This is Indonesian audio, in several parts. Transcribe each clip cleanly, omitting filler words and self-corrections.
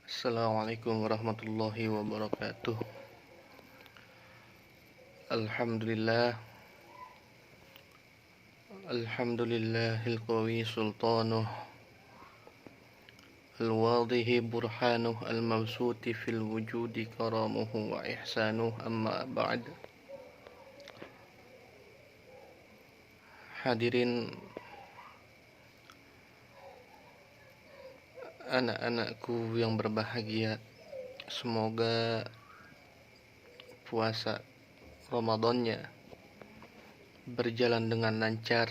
Assalamualaikum warahmatullahi wabarakatuh. Alhamdulillah. Alhamdulillahil qawi sultanuh, al-wadhihi burhanuh, al-mabsuti fil wujudi karamuhu wa ihsanuh. Amma ba'd. Hadirin anak-anakku yang berbahagia, semoga puasa Ramadannya berjalan dengan lancar,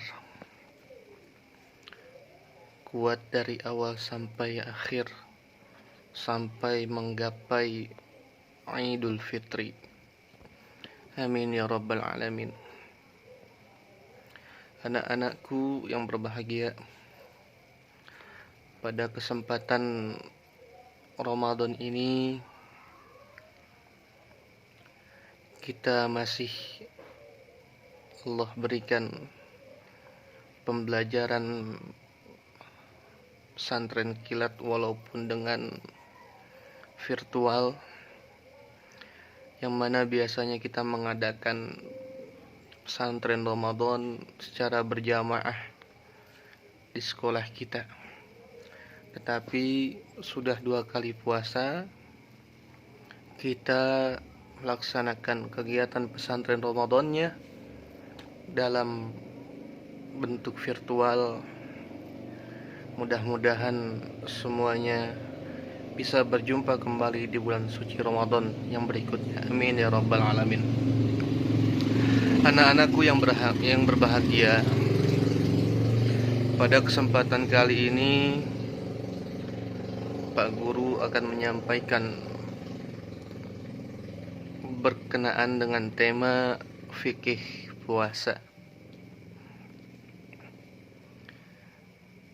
kuat dari awal sampai akhir, sampai menggapai Idul Fitri. Amin ya rabbal alamin. Anak-anakku yang berbahagia, pada kesempatan Ramadan ini kita masih Allah berikan pembelajaran pesantren kilat walaupun dengan virtual, yang mana biasanya kita mengadakan pesantren Ramadan secara berjamaah di sekolah kita. Tetapi sudah 2 kali puasa kita melaksanakan kegiatan pesantren Ramadannya dalam bentuk virtual. Mudah-mudahan semuanya bisa berjumpa kembali di bulan suci Ramadan yang berikutnya. Amin ya rabbal alamin. Anak-anakku yang berbahagia, pada kesempatan kali ini Pak Guru akan menyampaikan berkenaan dengan tema fikih puasa,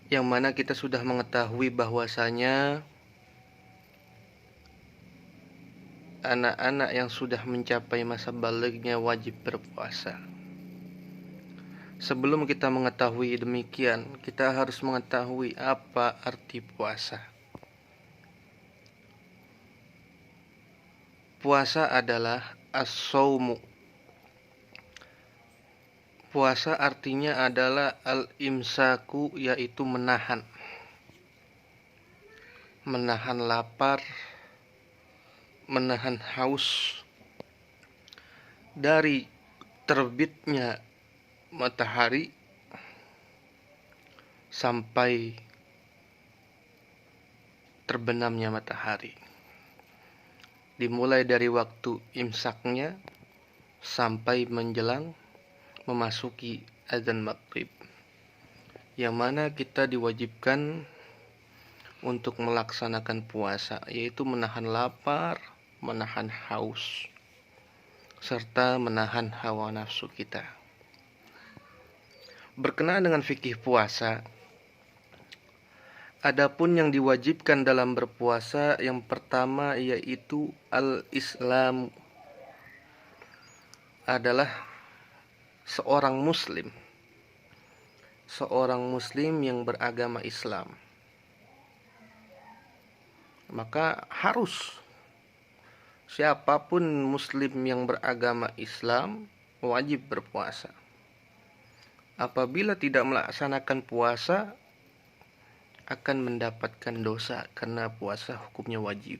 yang mana kita sudah mengetahui bahwasanya anak-anak yang sudah mencapai masa balignya wajib berpuasa. Sebelum kita mengetahui demikian, kita harus mengetahui apa arti puasa. Puasa adalah as-saumu. Puasa artinya adalah al-imsaku, yaitu menahan. Menahan lapar, menahan haus dari terbitnya matahari sampai terbenamnya matahari. Dimulai dari waktu imsaknya sampai menjelang memasuki azan maghrib, yang mana kita diwajibkan untuk melaksanakan puasa, yaitu menahan lapar, menahan haus, serta menahan hawa nafsu kita. Berkenaan dengan fikih puasa, adapun yang diwajibkan dalam berpuasa, yang pertama yaitu al-Islam, adalah seorang muslim yang beragama Islam. Maka harus siapapun muslim yang beragama Islam wajib berpuasa. Apabila tidak melaksanakan puasa, akan mendapatkan dosa karena puasa hukumnya wajib.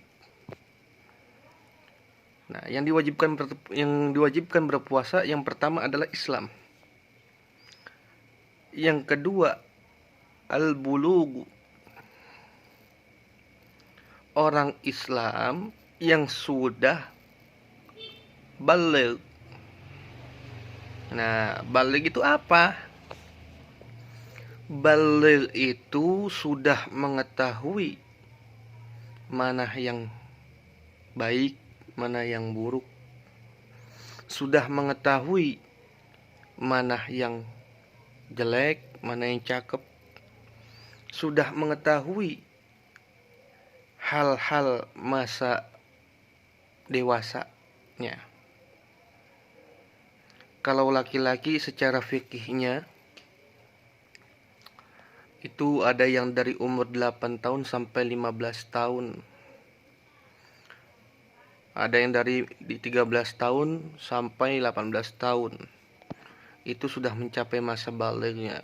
Nah, yang diwajibkan berpuasa yang pertama adalah Islam. Yang kedua, al-bulugh. Orang Islam yang sudah baligh. Nah, baligh itu apa? Baligh itu sudah mengetahui mana yang baik, mana yang buruk. Sudah mengetahui mana yang jelek, mana yang cakep. Sudah mengetahui hal-hal masa dewasanya. Kalau laki-laki secara fikihnya itu ada yang dari umur 8 tahun sampai 15 tahun. Ada yang dari 13 tahun sampai 18 tahun. Itu sudah mencapai masa balignya.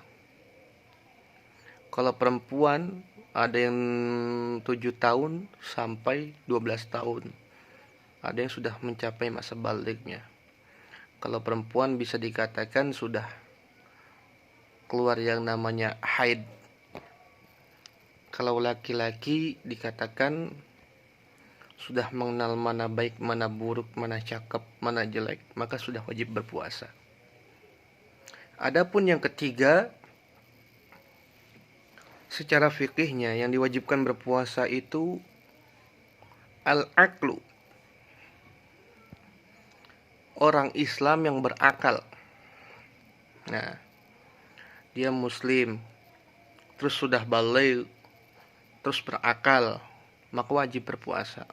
Kalau perempuan ada yang 7 tahun sampai 12 tahun. Ada yang sudah mencapai masa balignya. Kalau perempuan bisa dikatakan sudah keluar yang namanya haid. Kalau laki-laki dikatakan sudah mengenal mana baik, mana buruk, mana cakep, mana jelek, maka sudah wajib berpuasa. Adapun yang ketiga, secara fikihnya yang diwajibkan berpuasa itu al-aqlu. Orang Islam yang berakal. Nah, dia muslim, terus sudah baligh, terus berakal, maka wajib berpuasa.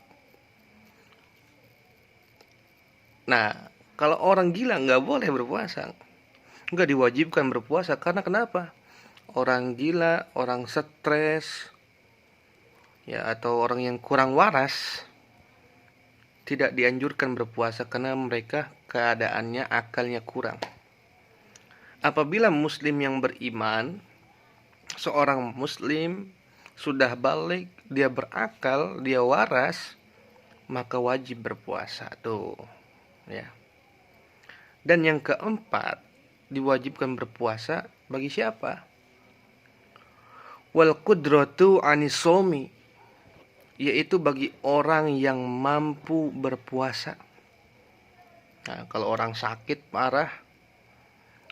Nah, kalau orang gila nggak boleh berpuasa, nggak diwajibkan berpuasa. Karena kenapa? Orang gila, orang stres, ya, atau orang yang kurang waras tidak dianjurkan berpuasa karena mereka keadaannya akalnya kurang. Apabila muslim yang beriman, seorang muslim sudah balik, dia berakal, dia waras, maka wajib berpuasa tuh, ya. Dan yang keempat, diwajibkan berpuasa bagi siapa? Wal qudratu anisomi, yaitu bagi orang yang mampu berpuasa. Nah, kalau orang sakit parah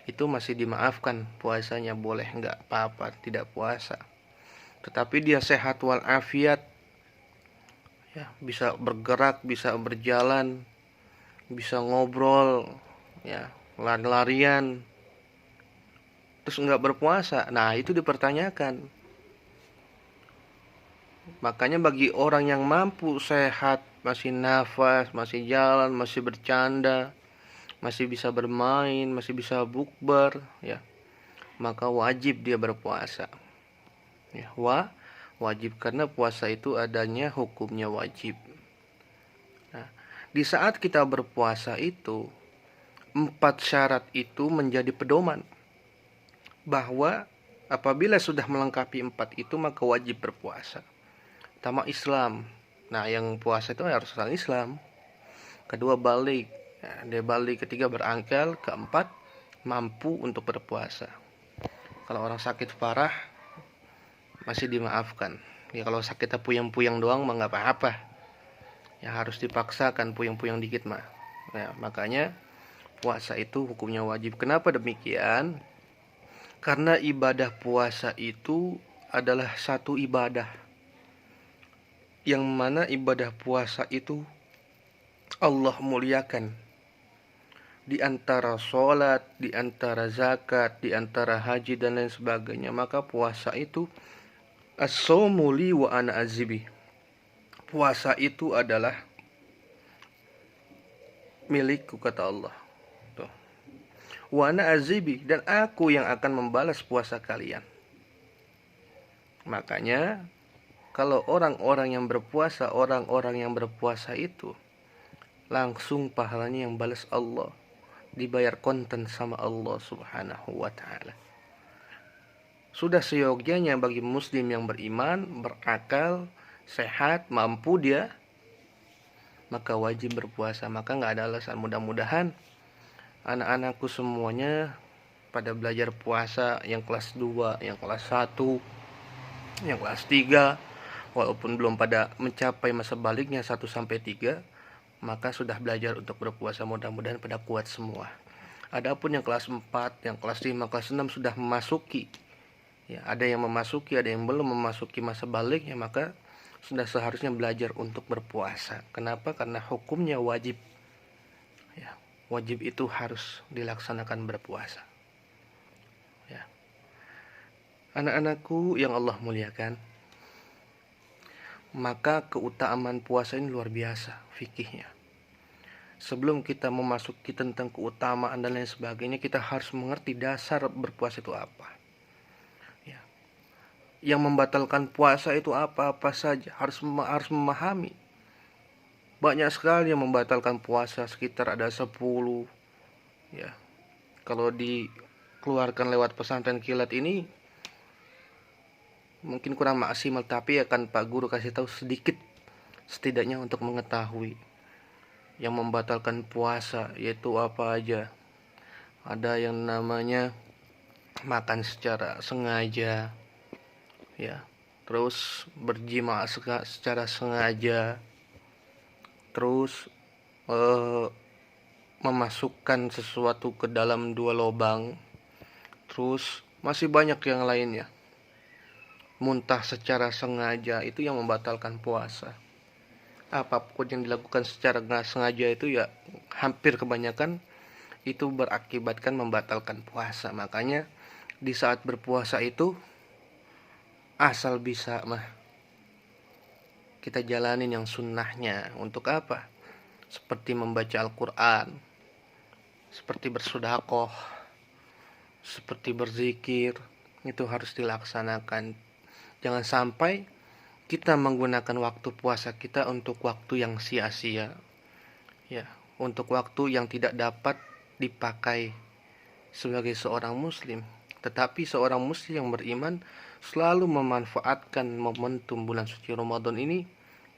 itu masih dimaafkan puasanya, boleh, nggak apa-apa, tidak puasa. Tetapi dia sehat walafiat, ya, bisa bergerak, bisa berjalan, bisa ngobrol, ya, lari-larian, terus nggak berpuasa, nah itu dipertanyakan. Makanya bagi orang yang mampu, sehat, masih nafas, masih jalan, masih bercanda, masih bisa bermain, masih bisa bukber, ya, maka wajib dia berpuasa. Ya, wajib, karena puasa itu adanya hukumnya wajib. Nah, di saat kita berpuasa itu, 4 syarat itu menjadi pedoman bahwa apabila sudah melengkapi 4 itu maka wajib berpuasa. Pertama, Islam. Nah, yang puasa itu harus orang Islam. Kedua, balik. Nah, dia balik. Ketiga, berakal. Keempat, mampu untuk berpuasa. Kalau orang sakit parah masih dimaafkan. Ya, kalau sakitnya puyeng-puyeng doang mah nggak apa-apa. Ya, harus dipaksakan puyeng-puyeng dikit mah. Ya, makanya puasa itu hukumnya wajib. Kenapa demikian? Karena ibadah puasa itu adalah satu ibadah, yang mana ibadah puasa itu Allah muliakan. Di antara sholat, di antara zakat, di antara haji dan lain sebagainya. Maka puasa itu as-shaumu li wa ana azibi. Puasa itu adalah milikku, kata Allah. Tuh. Wa ana azibi, dan aku yang akan membalas puasa kalian. Makanya kalau orang-orang yang berpuasa, orang-orang yang berpuasa itu langsung pahalanya yang balas Allah, dibayar konten sama Allah Subhanahu wa ta'ala. Sudah seyogyanya bagi muslim yang beriman, berakal, sehat, mampu dia, maka wajib berpuasa. Maka nggak ada alasan. Mudah-mudahan anak-anakku semuanya pada belajar puasa, yang kelas 2, yang kelas 1, yang kelas 3, walaupun belum pada mencapai masa baliknya 1-3, maka sudah belajar untuk berpuasa. Mudah-mudahan pada kuat semua. Adapun yang kelas 4, yang kelas 5, kelas 6 sudah memasuki, ya, ada yang memasuki, ada yang belum memasuki masa baliknya, maka sudah seharusnya belajar untuk berpuasa. Kenapa? Karena hukumnya wajib. Ya, wajib itu harus dilaksanakan berpuasa. Ya. Anak-anakku yang Allah muliakan, maka keutamaan puasa ini luar biasa fikihnya. Sebelum kita memasuki tentang keutamaan dan lain sebagainya, kita harus mengerti dasar berpuasa itu apa. Ya. Yang membatalkan puasa itu apa saja, harus memahami. banyak sekali yang membatalkan puasa, sekitar ada 10 ya. Kalau dikeluarkan lewat pesantren kilat ini mungkin kurang maksimal, tapi akan Pak Guru kasih tahu sedikit setidaknya untuk mengetahui yang membatalkan puasa, yaitu apa aja. Ada yang namanya makan secara sengaja ya, terus berjima secara sengaja, terus memasukkan sesuatu ke dalam 2 lubang, terus masih banyak yang lainnya. Muntah secara sengaja itu yang membatalkan puasa. Apapun yang dilakukan secara nggak sengaja itu ya hampir kebanyakan itu berakibatkan membatalkan puasa. Makanya di saat berpuasa itu asal bisa mah kita jalanin yang sunnahnya. Untuk apa? Seperti membaca Al-Quran, seperti bersedekah, seperti berzikir, itu harus dilaksanakan. Jangan sampai kita menggunakan waktu puasa kita untuk waktu yang sia-sia ya, untuk waktu yang tidak dapat dipakai sebagai seorang muslim. Tetapi seorang muslim yang beriman selalu memanfaatkan momentum bulan suci Ramadan ini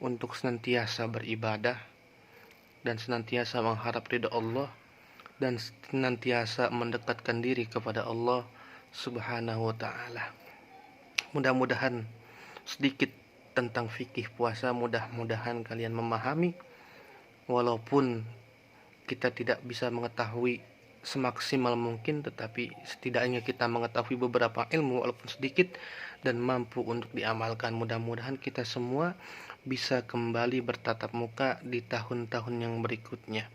untuk senantiasa beribadah dan senantiasa mengharap ridha Allah dan senantiasa mendekatkan diri kepada Allah Subhanahu wa taala. Mudah-mudahan sedikit tentang fikih puasa, mudah-mudahan kalian memahami, walaupun kita tidak bisa mengetahui semaksimal mungkin, tetapi setidaknya kita mengetahui beberapa ilmu walaupun sedikit dan mampu untuk diamalkan. Mudah-mudahan kita semua bisa kembali bertatap muka di tahun-tahun yang berikutnya.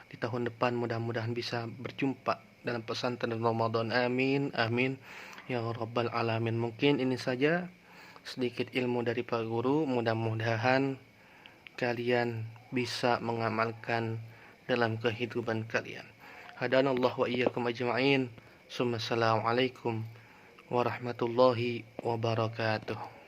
Di tahun depan mudah-mudahan bisa berjumpa dalam pesantren Ramadan. Amin, amin ya rabbal alamin. Mungkin ini saja sedikit ilmu dari Pak Guru. Mudah-mudahan kalian bisa mengamalkan dalam kehidupan kalian. Hadanallahu wa iyyakum ajma'in. Assalamualaikum warahmatullahi wabarakatuh.